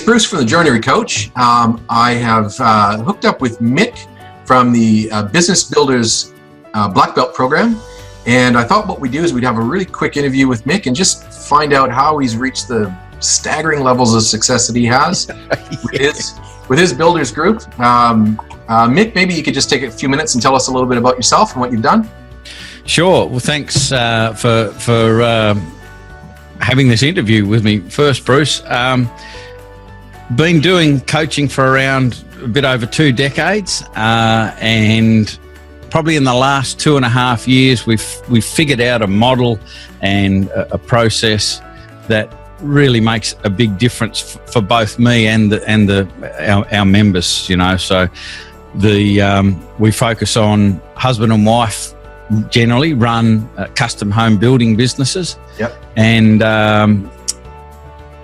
it's Bruce from the Joinery Coach. I have hooked up with Mick from the Business Builders BlackBlelt program, and I thought what we'd do is we'd have a really quick interview with Mick and just find out how he's reached the staggering levels of success that he has with his builders group. Mick, maybe you could just take a few minutes and tell us a little bit about yourself and what you've done. Sure. Well, thanks for having this interview with me first, Bruce. Been doing coaching for around a bit over 2 decades, and probably in the last 2.5 years, we've figured out a model and a process that really makes a big difference for both me and our members. You know, so we focus on husband and wife. Generally run custom home building businesses. Yep. And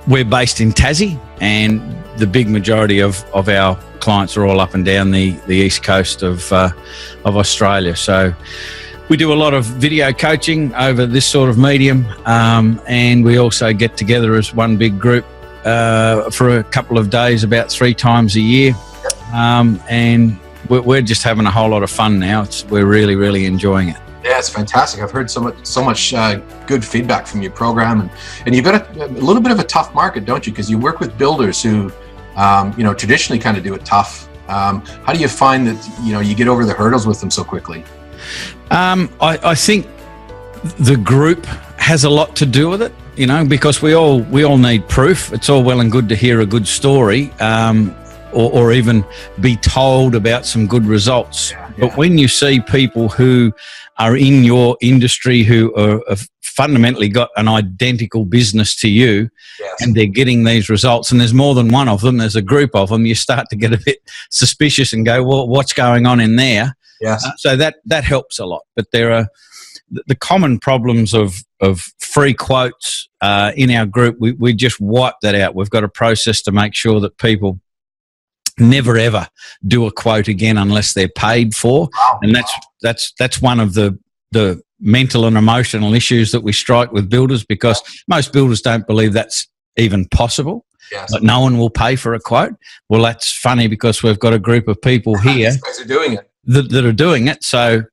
we're based in Tassie, and the big majority of our clients are all up and down the east coast of Australia. So we do a lot of video coaching over this sort of medium, and we also get together as one big group for a couple of days about 3 times a year. Yep. And we're just having a whole lot of fun now. We're really, really enjoying it. Yeah, it's fantastic. I've heard so much good feedback from your program, and you've got a little bit of a tough market, don't you? Because you work with builders who, traditionally kind of do it tough. How do you find that you get over the hurdles with them so quickly? I think the group has a lot to do with it. Because we all need proof. It's all well and good to hear a good story. Or even be told about some good results. Yeah. But when you see people who are in your industry who have fundamentally got an identical business to you, yes, and they're getting these results, and there's more than one of them, there's a group of them, you start to get a bit suspicious and go, well, what's going on in there? Yes. So that helps a lot. But there are the common problems of free quotes in our group. We just wipe that out. We've got a process to make sure that people never ever do a quote again unless they're paid for. Wow. And that's one of the mental and emotional issues that we strike with builders, because most builders don't believe that's even possible. Yes. But no one will pay for a quote. Well, that's funny, because we've got a group of people here These guys are doing it. that are doing it. So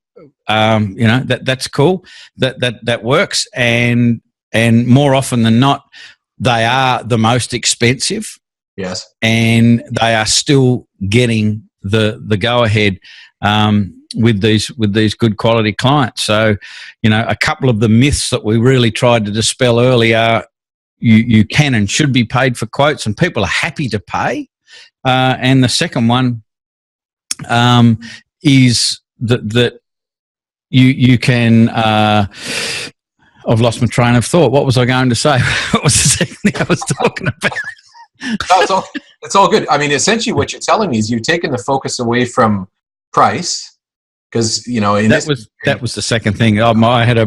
that's cool. That works, and more often than not, they are the most expensive. Yes. And they are still getting the go ahead with these good quality clients. So, a couple of the myths that we really tried to dispel early are you can and should be paid for quotes, and people are happy to pay. And the second one is that you can. I've lost my train of thought. What was I going to say? What was the second thing I was talking about? No, it's all good. I mean, essentially what you're telling me is you've taken the focus away from price, because that was the second thing. I had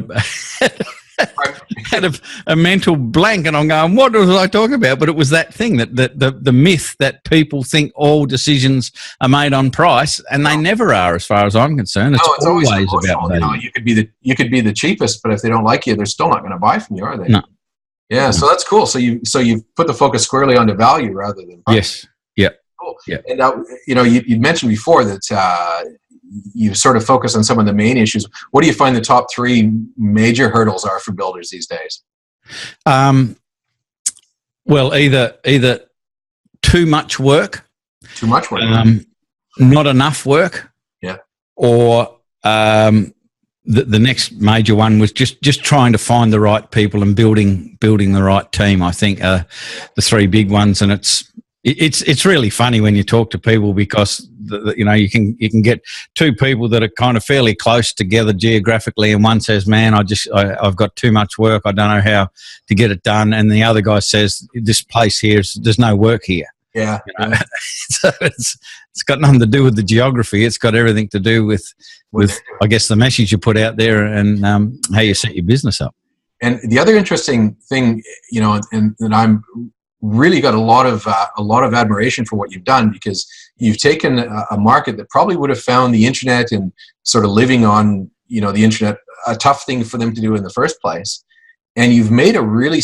a mental blank, and I'm going, what was I talking about? But it was that thing that the myth that people think all decisions are made on price, and they never are, as far as I'm concerned. It's always about value. You could be the cheapest, but if they don't like you, they're still not going to buy from you, are they? No. Yeah, so that's cool. So you've put the focus squarely onto value rather than price. Yes. Yeah. Cool. Yeah. And now, you mentioned before that you sort of focus on some of the main issues. What do you find the top 3 major hurdles are for builders these days? Well, either too much work, not enough work, yeah, or the next major one was just trying to find the right people and building the right team. I think the 3 big ones, and it's really funny when you talk to people, because you can get 2 people that are kind of fairly close together geographically, and one says, "Man, I've got too much work. I don't know how to get it done," and the other guy says, "This place here, there's no work here." Yeah. So it's got nothing to do with the geography. It's got everything to do with I guess the message you put out there and how you set your business up. And the other interesting thing, and I'm really got a lot of admiration for what you've done, because you've taken a market that probably would have found the internet and sort of living on the internet a tough thing for them to do in the first place, and you've made a really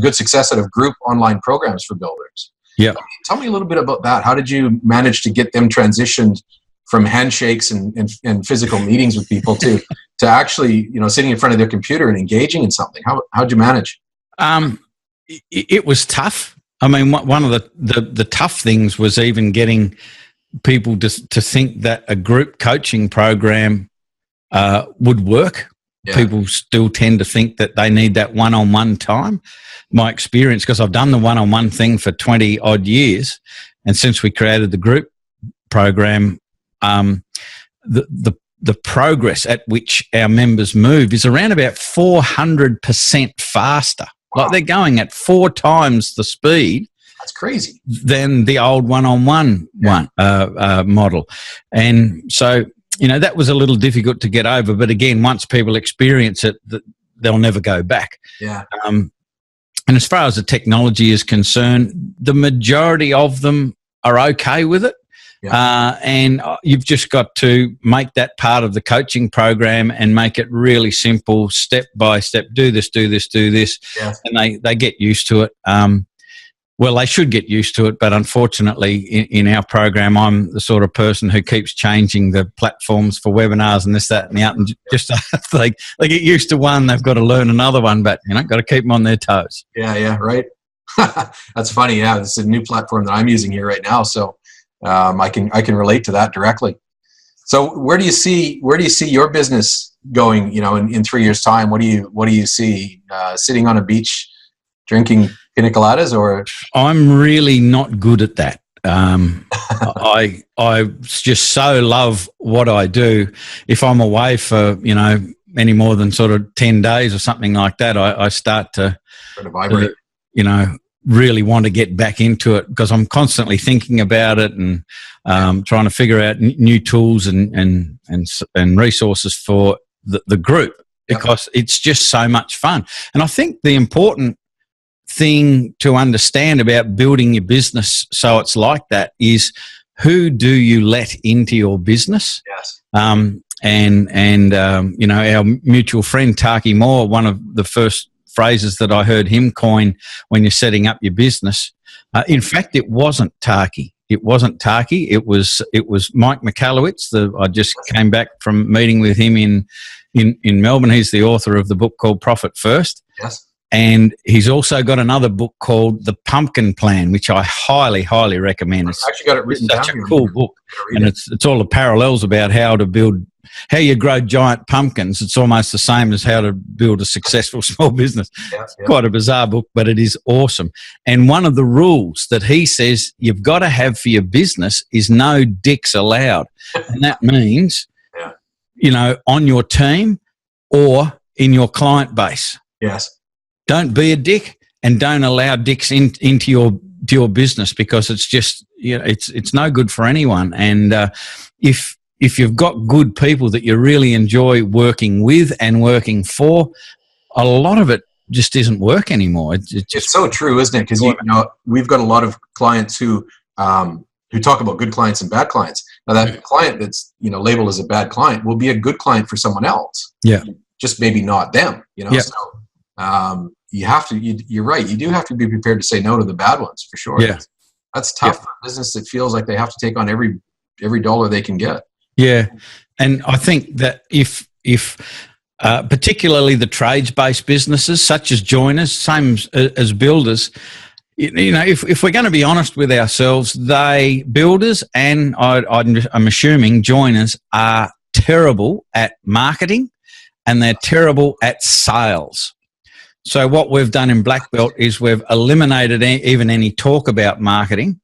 good success out of group online programs for builders. Yeah. Tell me a little bit about that. How did you manage to get them transitioned from handshakes and physical meetings with people to actually, sitting in front of their computer and engaging in something? How'd you manage? It was tough. I mean, one of the tough things was even getting people to think that a group coaching program would work. Yeah. People still tend to think that they need that one-on-one time. My experience, because I've done the one-on-one thing for 20 odd years, and since we created the group program, the progress at which our members move is around about 400% faster. Wow. Like they're going at 4 times the speed. That's crazy. Than the old one-on-one model. And so, that was a little difficult to get over. But again, once people experience it, they'll never go back. Yeah. And as far as the technology is concerned, the majority of them are okay with it. Yeah. And you've just got to make that part of the coaching program and make it really simple, step by step. Do this, do this, do this. Yeah. And they get used to it. Well, they should get used to it, but unfortunately in our program, I'm the sort of person who keeps changing the platforms for webinars and this, that, and the other. And just they get used to one, they've got to learn another one, but got to keep them on their toes. Yeah, right. That's funny. Yeah, this is a new platform that I'm using here right now, so I can relate to that directly. So where do you see your business going? In 3 years' time, what do you see? Sitting on a beach, drinking pina coladas, or? I'm really not good at that. I just so love what I do. If I'm away for any more than sort of 10 days or something like that, I start to vibrate. Really want to get back into it because I'm constantly thinking about it and trying to figure out new tools and resources for the group because it's just so much fun. And I think the important thing to understand about building your business so it's like that is who do you let into your business? Yes. Our mutual friend Taki Moore, one of the first phrases that I heard him coin when you're setting up your business. In fact, it wasn't Taki. It was Mike Michalowicz. I just came back from meeting with him in Melbourne. He's the author of the book called Profit First. Yes. And he's also got another book called The Pumpkin Plan, which I highly, highly recommend. It's actually got it written down. Such a cool book, and it's all the parallels about how you grow giant pumpkins. It's almost the same as how to build a successful small business. Yeah. Quite a bizarre book, but it is awesome. And one of the rules that he says you've got to have for your business is no dicks allowed, and that means, on your team or in your client base. Yes. Don't be a dick and don't allow dicks into your business because it's just, it's no good for anyone. And if you've got good people that you really enjoy working with and working for, a lot of it just isn't work anymore. It's so true, isn't it? Because we've got a lot of clients who talk about good clients and bad clients. Now that client that's labeled as a bad client will be a good client for someone else. Yeah. Just maybe not them. Yeah. So you're right. You do have to be prepared to say no to the bad ones for sure. Yeah. That's tough for a business that feels like they have to take on every dollar they can get. Yeah. And I think that if particularly the trades-based businesses such as joiners, same as builders, if we're going to be honest with ourselves, builders and I'm assuming joiners are terrible at marketing and they're terrible at sales. So what we've done in Blackbelt is we've eliminated even any talk about marketing,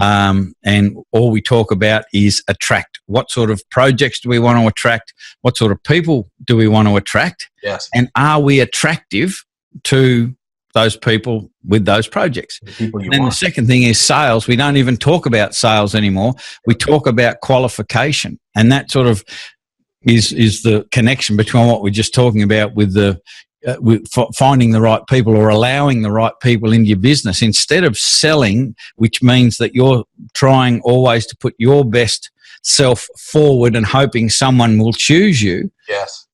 and all we talk about is attract. What sort of projects do we want to attract? What sort of people do we want to attract? Yes. And are we attractive to those people with those projects? The second thing is sales. We don't even talk about sales anymore. We talk about qualification, and that sort of is the connection between what we're just talking about with finding the right people or allowing the right people into your business instead of selling, which means that you're trying always to put your best self forward and hoping someone will choose you. Yes.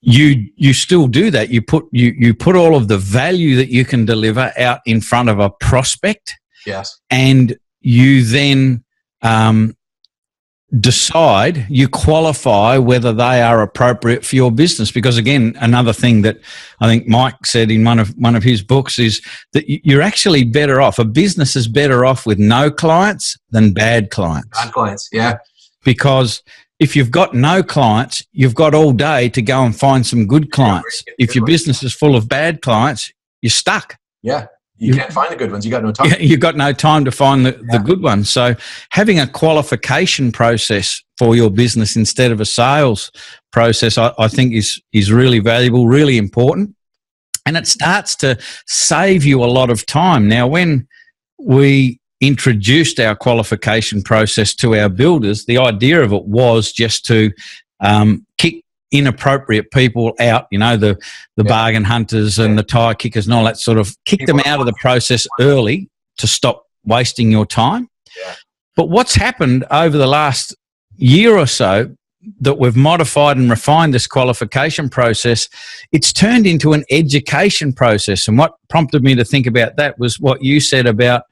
you still do that. You put all of the value that you can deliver out in front of a prospect. Yes. And you then decide, you qualify whether they are appropriate for your business. Because again, another thing that I think Mike said in one of his books is that you're actually better off. A business is better off with no clients than bad clients. Bad clients, yeah. Because if you've got no clients, you've got all day to go and find some good clients. If your business is full of bad clients, you're stuck. Yeah. You can't find the good ones. You got no time. You've got no time to find the good ones. So having a qualification process for your business instead of a sales process, I think is really valuable, really important. And it starts to save you a lot of time. Now, when we introduced our qualification process to our builders, the idea of it was just to kick inappropriate people out, the bargain hunters and the tire kickers and all that sort of, kick them out of the process early to stop wasting your time. Yeah. But what's happened over the last year or so that we've modified and refined this qualification process, it's turned into an education process. And what prompted me to think about that was what you said about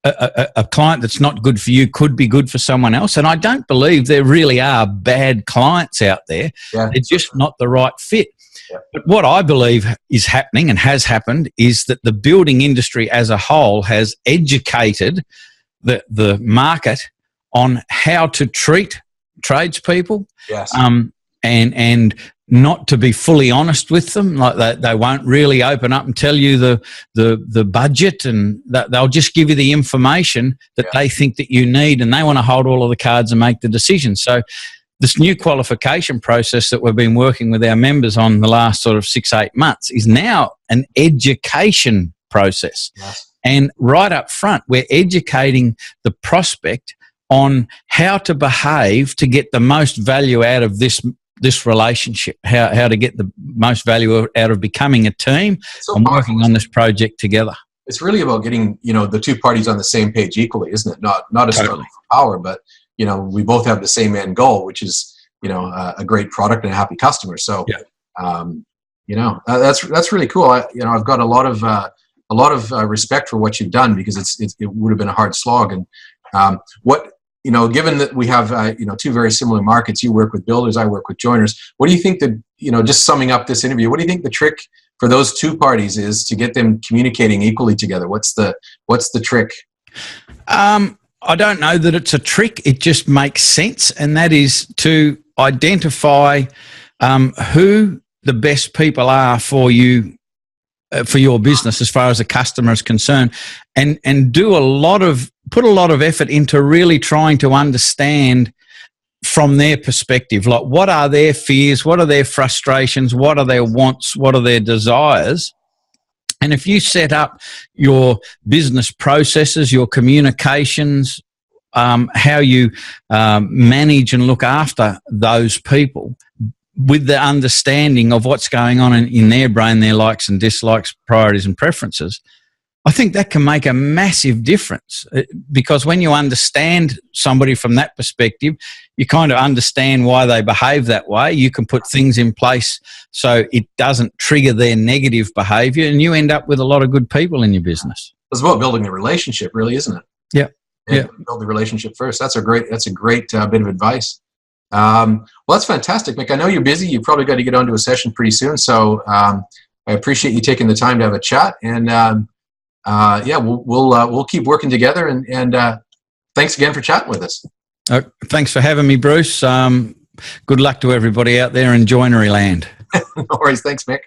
a client that's not good for you could be good for someone else. And I don't believe there really are bad clients out there. Yeah. They're just not the right fit. Yeah. But what I believe is happening and has happened is that the building industry as a whole has educated the market on how to treat tradespeople. Yes. And not to be fully honest with them, like they won't really open up and tell you the budget, and they'll just give you the information that they think that you need, and they want to hold all of the cards and make the decision. So this new qualification process that we've been working with our members on the last sort of 6-8 months is now an education process. Yes. And right up front, we're educating the prospect on how to behave to get the most value out of this relationship, how to get the most value out of becoming a team and working on this project together. It's really about getting, the two parties on the same page equally, isn't it? Not a struggle for power, but, we both have the same end goal, which is, a great product and a happy customer. So, that's really cool. I've got a lot of respect for what you've done, because it would have been a hard slog. And given that we have, two very similar markets, you work with builders, I work with joiners. What do you think that, just summing up this interview, what do you think the trick for those two parties is to get them communicating equally together? What's the trick? I don't know that it's a trick. It just makes sense. And that is to identify who the best people are for you, for your business as far as a customer is concerned, and put a lot of effort into really trying to understand from their perspective, like what are their fears, what are their frustrations, what are their wants, what are their desires. And if you set up your business processes, your communications, how you manage and look after those people, with the understanding of what's going on in their brain, their likes and dislikes, priorities and preferences, I think that can make a massive difference. Because when you understand somebody from that perspective, you kind of understand why they behave that way. You can put things in place so it doesn't trigger their negative behavior, and you end up with a lot of good people in your business. It's about building the relationship, really, isn't it? Yeah. Build the relationship first. That's a great bit of advice. Well, that's fantastic, Mick. I know you're busy. You probably got to get onto a session pretty soon. So I appreciate you taking the time to have a chat. And we'll keep working together. And thanks again for chatting with us. Thanks for having me, Bruce. Good luck to everybody out there in Joinery land. No worries. Thanks, Mick.